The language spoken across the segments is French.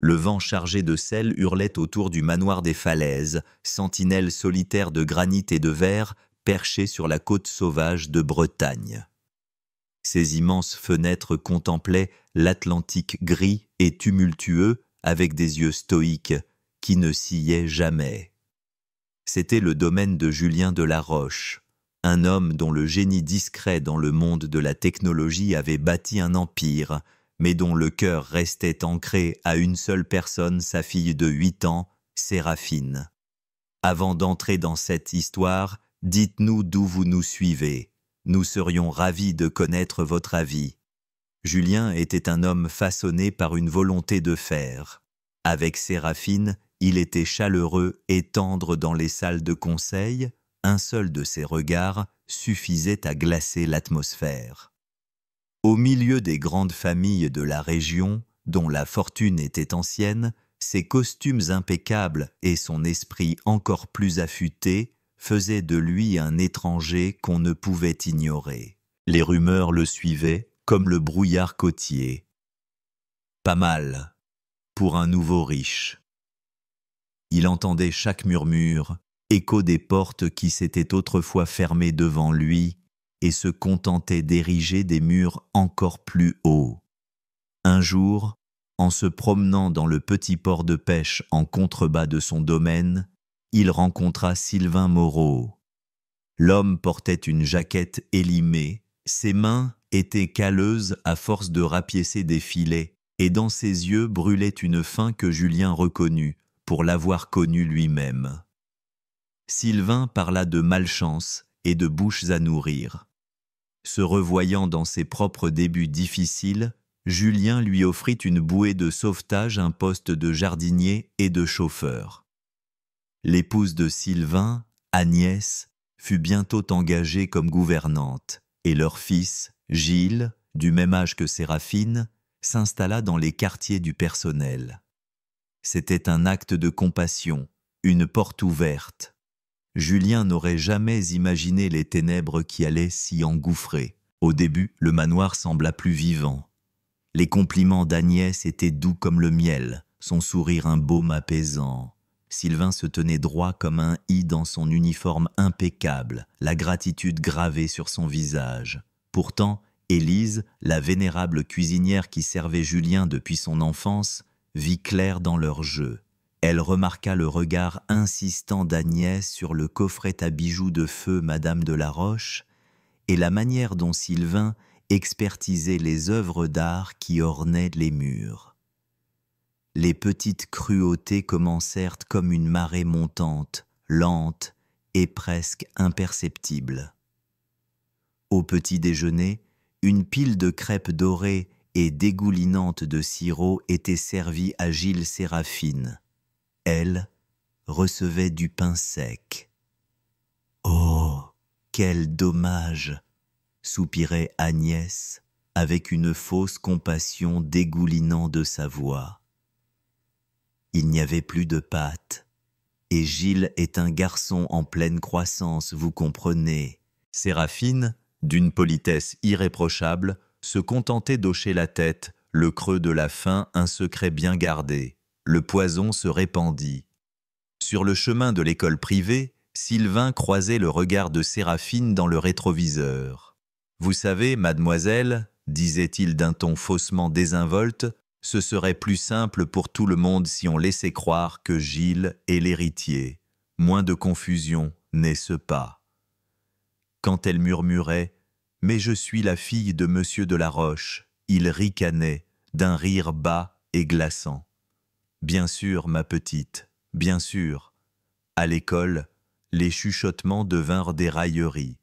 Le vent chargé de sel hurlait autour du manoir des falaises, sentinelle solitaire de granit et de verre, perché sur la côte sauvage de Bretagne. Ses immenses fenêtres contemplaient l'Atlantique gris et tumultueux avec des yeux stoïques qui ne sciaient jamais. C'était le domaine de Julien de la Roche, un homme dont le génie discret dans le monde de la technologie avait bâti un empire, mais dont le cœur restait ancré à une seule personne, sa fille de 8 ans, Séraphine. Avant d'entrer dans cette histoire, dites-nous d'où vous nous suivez. Nous serions ravis de connaître votre avis. Julien était un homme façonné par une volonté de faire. Avec Séraphine, il était chaleureux et tendre dans les salles de conseil. Un seul de ses regards suffisait à glacer l'atmosphère. Au milieu des grandes familles de la région, dont la fortune était ancienne, ses costumes impeccables et son esprit encore plus affûté faisaient de lui un étranger qu'on ne pouvait ignorer. Les rumeurs le suivaient comme le brouillard côtier. Pas mal pour un nouveau riche. Il entendait chaque murmure, écho des portes qui s'étaient autrefois fermées devant lui, et se contentait d'ériger des murs encore plus hauts. Un jour, en se promenant dans le petit port de pêche en contrebas de son domaine, il rencontra Sylvain Moreau. L'homme portait une jaquette élimée, ses mains étaient calleuses à force de rapiécer des filets, et dans ses yeux brûlait une faim que Julien reconnut, pour l'avoir connu lui-même. Sylvain parla de malchance et de bouches à nourrir. Se revoyant dans ses propres débuts difficiles, Julien lui offrit une bouée de sauvetage, un poste de jardinier et de chauffeur. L'épouse de Sylvain, Agnès, fut bientôt engagée comme gouvernante, et leur fils, Gilles, du même âge que Séraphine, s'installa dans les quartiers du personnel. C'était un acte de compassion, une porte ouverte. Julien n'aurait jamais imaginé les ténèbres qui allaient s'y engouffrer. Au début, le manoir sembla plus vivant. Les compliments d'Agnès étaient doux comme le miel, son sourire un baume apaisant. Sylvain se tenait droit comme un i dans son uniforme impeccable, la gratitude gravée sur son visage. Pourtant, Élise, la vénérable cuisinière qui servait Julien depuis son enfance, vit clair dans leur jeu. Elle remarqua le regard insistant d'Agnès sur le coffret à bijoux de feu Madame de la Roche et la manière dont Sylvain expertisait les œuvres d'art qui ornaient les murs. Les petites cruautés commencèrent comme une marée montante, lente et presque imperceptible. Au petit déjeuner, une pile de crêpes dorées et dégoulinantes de sirop était servie à Gilles Séraphine. Elle recevait du pain sec. « Oh, quel dommage !» soupirait Agnès avec une fausse compassion dégoulinant de sa voix. Il n'y avait plus de pâtes, et Gilles est un garçon en pleine croissance, vous comprenez. Séraphine, d'une politesse irréprochable, se contentait d'hocher la tête, le creux de la faim un secret bien gardé. Le poison se répandit. Sur le chemin de l'école privée, Sylvain croisait le regard de Séraphine dans le rétroviseur. « Vous savez, mademoiselle, disait-il d'un ton faussement désinvolte, ce serait plus simple pour tout le monde si on laissait croire que Gilles est l'héritier. Moins de confusion, n'est-ce pas ?» Quand elle murmurait « Mais je suis la fille de Monsieur de la Roche », il ricanait d'un rire bas et glaçant. « Bien sûr, ma petite, bien sûr. » À l'école, les chuchotements devinrent des railleries.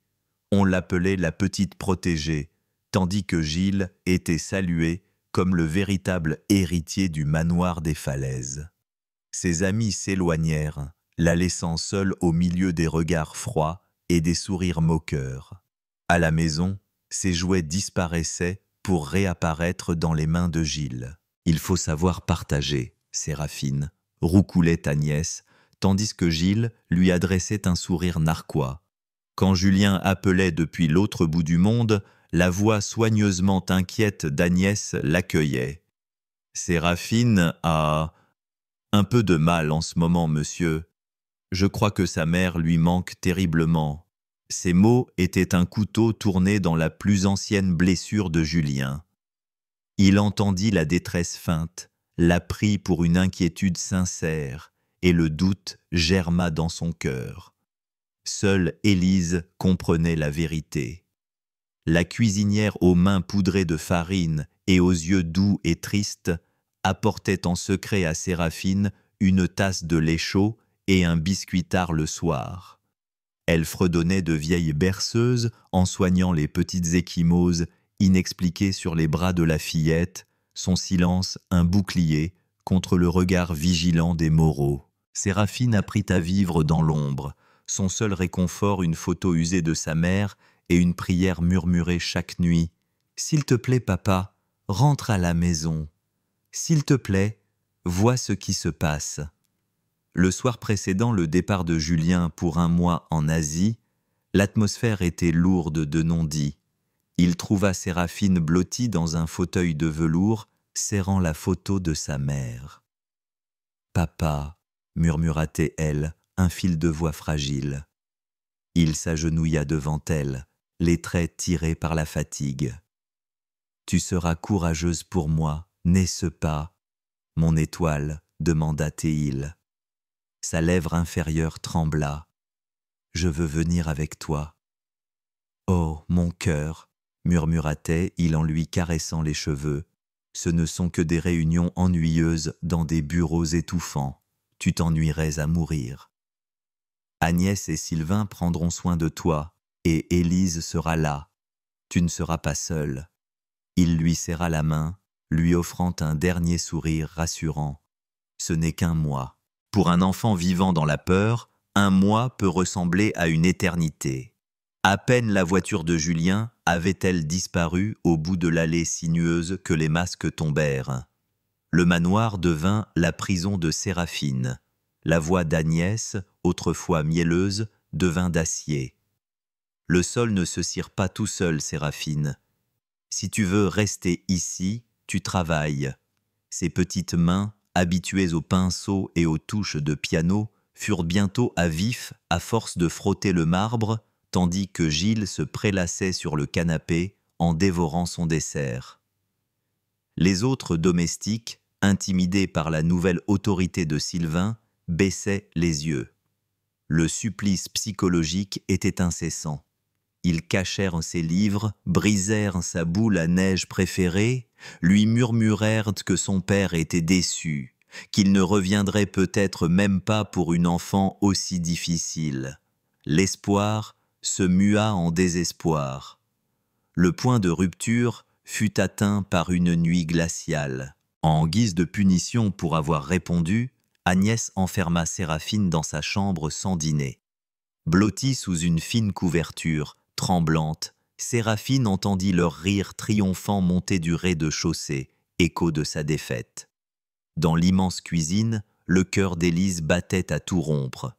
On l'appelait la petite protégée, tandis que Gilles était salué comme le véritable héritier du manoir des falaises. Ses amis s'éloignèrent, la laissant seule au milieu des regards froids et des sourires moqueurs. À la maison, ses jouets disparaissaient pour réapparaître dans les mains de Gilles. « Il faut savoir partager, Séraphine », roucoulait Agnès, tandis que Gilles lui adressait un sourire narquois. Quand Julien appelait depuis l'autre bout du monde, la voix soigneusement inquiète d'Agnès l'accueillait. Séraphine a un peu de mal en ce moment, monsieur. Je crois que sa mère lui manque terriblement. » Ces mots étaient un couteau tourné dans la plus ancienne blessure de Julien. Il entendit la détresse feinte, la prit pour une inquiétude sincère, et le doute germa dans son cœur. Seule Élise comprenait la vérité. La cuisinière aux mains poudrées de farine et aux yeux doux et tristes apportait en secret à Séraphine une tasse de lait chaud et un biscuit tard le soir. Elle fredonnait de vieilles berceuses en soignant les petites ecchymoses inexpliquées sur les bras de la fillette, son silence un bouclier contre le regard vigilant des Moreau. Séraphine apprit à vivre dans l'ombre, son seul réconfort une photo usée de sa mère et une prière murmurée chaque nuit. « S'il te plaît, papa, rentre à la maison. S'il te plaît, vois ce qui se passe. » Le soir précédant le départ de Julien pour un mois en Asie, l'atmosphère était lourde de non-dits. Il trouva Séraphine blottie dans un fauteuil de velours, serrant la photo de sa mère. « Papa » murmura-t-elle, un fil de voix fragile. Il s'agenouilla devant elle, les traits tirés par la fatigue. « Tu seras courageuse pour moi, n'est-ce pas, mon étoile ?» demanda Théil. Sa lèvre inférieure trembla. « Je veux venir avec toi. »« Oh, mon cœur !» murmura-t-il en lui caressant les cheveux. « Ce ne sont que des réunions ennuyeuses dans des bureaux étouffants. Tu t'ennuierais à mourir. Agnès et Sylvain prendront soin de toi, et Élise sera là. Tu ne seras pas seul. » Il lui serra la main, lui offrant un dernier sourire rassurant. « Ce n'est qu'un mois. » Pour un enfant vivant dans la peur, un mois peut ressembler à une éternité. À peine la voiture de Julien avait-elle disparu au bout de l'allée sinueuse que les masques tombèrent. Le manoir devint la prison de Séraphine. La voix d'Agnès, autrefois mielleuse, devint d'acier. « Le sol ne se cire pas tout seul, Séraphine. Si tu veux rester ici, tu travailles. » Ses petites mains, habituées aux pinceaux et aux touches de piano, furent bientôt à vif à force de frotter le marbre, tandis que Gilles se prélassait sur le canapé en dévorant son dessert. Les autres domestiques, intimidés par la nouvelle autorité de Sylvain, baissaient les yeux. Le supplice psychologique était incessant. Ils cachèrent ses livres, brisèrent sa boule à neige préférée, lui murmurèrent que son père était déçu, qu'il ne reviendrait peut-être même pas pour une enfant aussi difficile. L'espoir se mua en désespoir. Le point de rupture fut atteint par une nuit glaciale. En guise de punition pour avoir répondu, Agnès enferma Séraphine dans sa chambre sans dîner. Blottie sous une fine couverture, tremblante, Séraphine entendit leur rire triomphant monter du rez-de-chaussée, écho de sa défaite. Dans l'immense cuisine, le cœur d'Élise battait à tout rompre.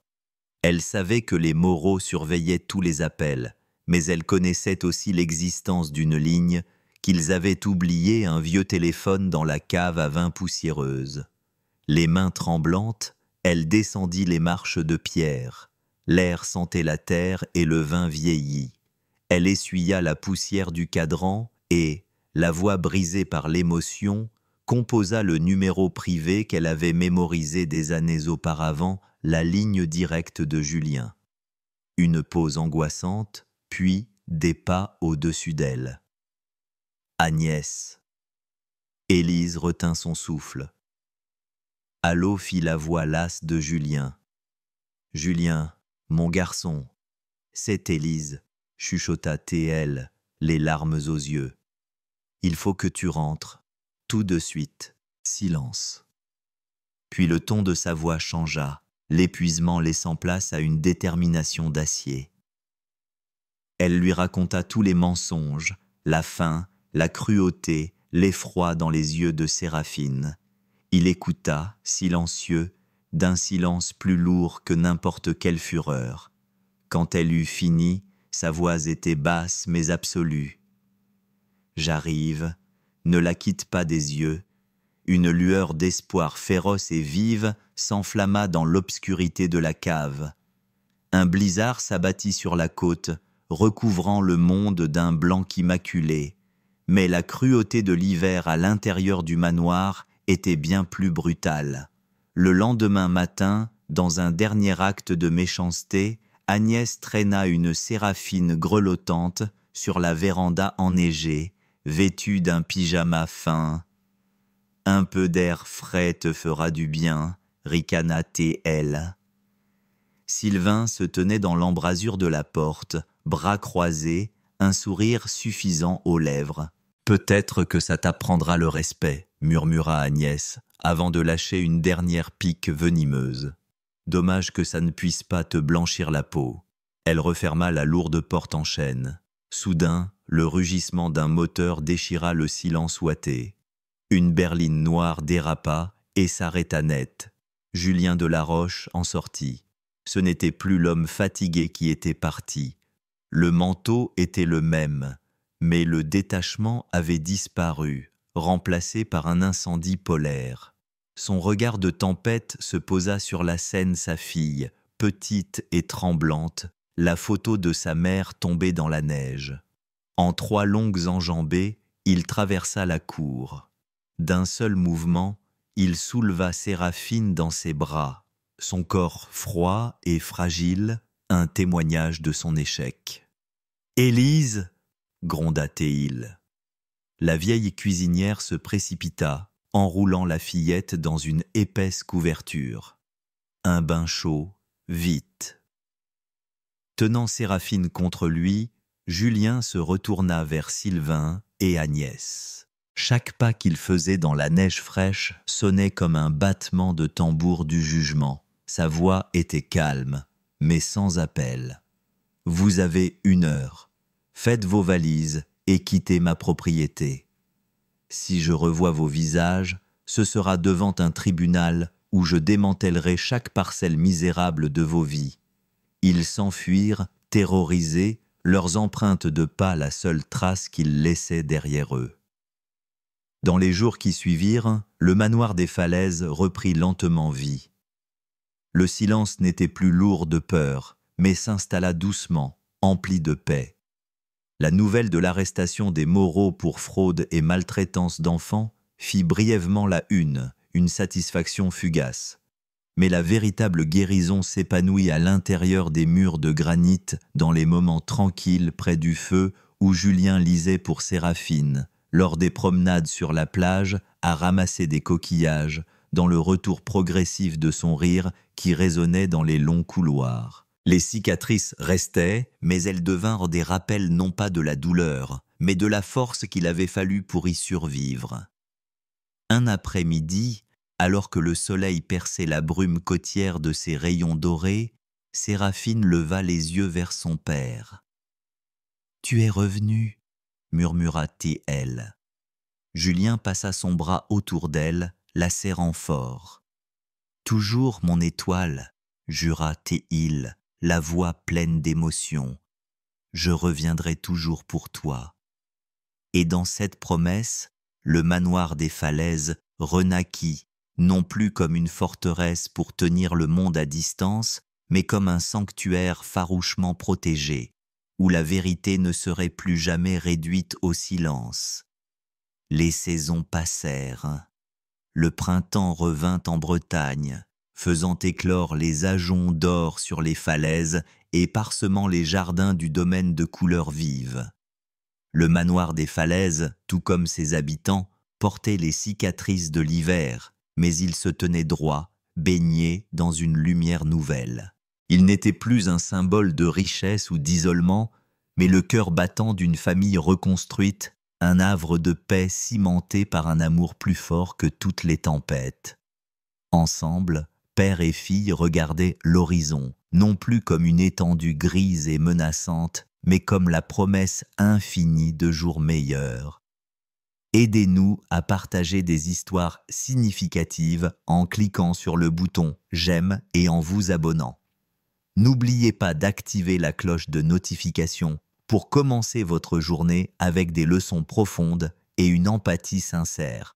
Elle savait que les Moreau surveillaient tous les appels, mais elle connaissait aussi l'existence d'une ligne qu'ils avaient oubliée, un vieux téléphone dans la cave à vin poussiéreuse. Les mains tremblantes, elle descendit les marches de pierre. L'air sentait la terre et le vin vieilli. Elle essuya la poussière du cadran et, la voix brisée par l'émotion, composa le numéro privé qu'elle avait mémorisé des années auparavant, la ligne directe de Julien. Une pause angoissante, puis des pas au-dessus d'elle. Agnès. Élise retint son souffle. Allô fit la voix lasse de Julien. Julien, mon garçon. C'est Élise, chuchota Théil, les larmes aux yeux. Il faut que tu rentres, tout de suite. Silence. Puis le ton de sa voix changea, l'épuisement laissant place à une détermination d'acier. Elle lui raconta tous les mensonges, la faim, la cruauté, l'effroi dans les yeux de Séraphine. Il écouta, silencieux, d'un silence plus lourd que n'importe quelle fureur. Quand elle eut fini, sa voix était basse mais absolue. « J'arrive, ne la quitte pas des yeux, Une lueur d'espoir féroce et vive s'enflamma dans l'obscurité de la cave. Un blizzard s'abattit sur la côte, recouvrant le monde d'un blanc immaculé. Mais la cruauté de l'hiver à l'intérieur du manoir était bien plus brutale. Le lendemain matin, dans un dernier acte de méchanceté, Agnès traîna une Séraphine grelottante sur la véranda enneigée, vêtue d'un pyjama fin. « Un peu d'air frais te fera du bien », ricana T.L. Sylvain se tenait dans l'embrasure de la porte, bras croisés, un sourire suffisant aux lèvres. « Peut-être que ça t'apprendra le respect », murmura Agnès, avant de lâcher une dernière pique venimeuse. « Dommage que ça ne puisse pas te blanchir la peau. » Elle referma la lourde porte en chêne. Soudain, le rugissement d'un moteur déchira le silence ouaté. Une berline noire dérapa et s'arrêta net. Julien Delaroche en sortit. Ce n'était plus l'homme fatigué qui était parti. Le manteau était le même, mais le détachement avait disparu, remplacé par un incendie polaire. Son regard de tempête se posa sur la scène sa fille, petite et tremblante, la photo de sa mère tombée dans la neige. En 3 longues enjambées, il traversa la cour. D'un seul mouvement, il souleva Séraphine dans ses bras, son corps froid et fragile, un témoignage de son échec. « Élise !» gronda Théil. La vieille cuisinière se précipita, enroulant la fillette dans une épaisse couverture. Un bain chaud, vite. Tenant Séraphine contre lui, Julien se retourna vers Sylvain et Agnès. Chaque pas qu'il faisait dans la neige fraîche sonnait comme un battement de tambour du jugement. Sa voix était calme, mais sans appel. « Vous avez 1 heure. Faites vos valises et quittez ma propriété. Si je revois vos visages, ce sera devant un tribunal où je démantèlerai chaque parcelle misérable de vos vies. » Ils s'enfuirent, terrorisés, leurs empreintes de pas la seule trace qu'ils laissaient derrière eux. Dans les jours qui suivirent, le manoir des Falaises reprit lentement vie. Le silence n'était plus lourd de peur, mais s'installa doucement, empli de paix. La nouvelle de l'arrestation des Moreau pour fraude et maltraitance d'enfants fit brièvement la une satisfaction fugace. Mais la véritable guérison s'épanouit à l'intérieur des murs de granit dans les moments tranquilles près du feu où Julien lisait pour Séraphine, lors des promenades sur la plage à ramasser des coquillages, dans le retour progressif de son rire qui résonnait dans les longs couloirs. Les cicatrices restaient, mais elles devinrent des rappels non pas de la douleur, mais de la force qu'il avait fallu pour y survivre. Un après-midi, alors que le soleil perçait la brume côtière de ses rayons dorés, Séraphine leva les yeux vers son père. « Tu es revenu » murmura-t-elle. Julien passa son bras autour d'elle, la serrant fort. « Toujours mon étoile » jura-t-il, la voix pleine d'émotion. « Je reviendrai toujours pour toi. » Et dans cette promesse, le manoir des Falaises renaquit, non plus comme une forteresse pour tenir le monde à distance, mais comme un sanctuaire farouchement protégé, où la vérité ne serait plus jamais réduite au silence. Les saisons passèrent. Le printemps revint en Bretagne, faisant éclore les ajoncs d'or sur les falaises et parsemant les jardins du domaine de couleurs vives. Le manoir des Falaises, tout comme ses habitants, portait les cicatrices de l'hiver, mais il se tenait droit, baigné dans une lumière nouvelle. Il n'était plus un symbole de richesse ou d'isolement, mais le cœur battant d'une famille reconstruite, un havre de paix cimenté par un amour plus fort que toutes les tempêtes. Ensemble, père et fille regardaient l'horizon, non plus comme une étendue grise et menaçante, mais comme la promesse infinie de jours meilleurs. Aidez-nous à partager des histoires significatives en cliquant sur le bouton « J'aime » et en vous abonnant. N'oubliez pas d'activer la cloche de notification pour commencer votre journée avec des leçons profondes et une empathie sincère.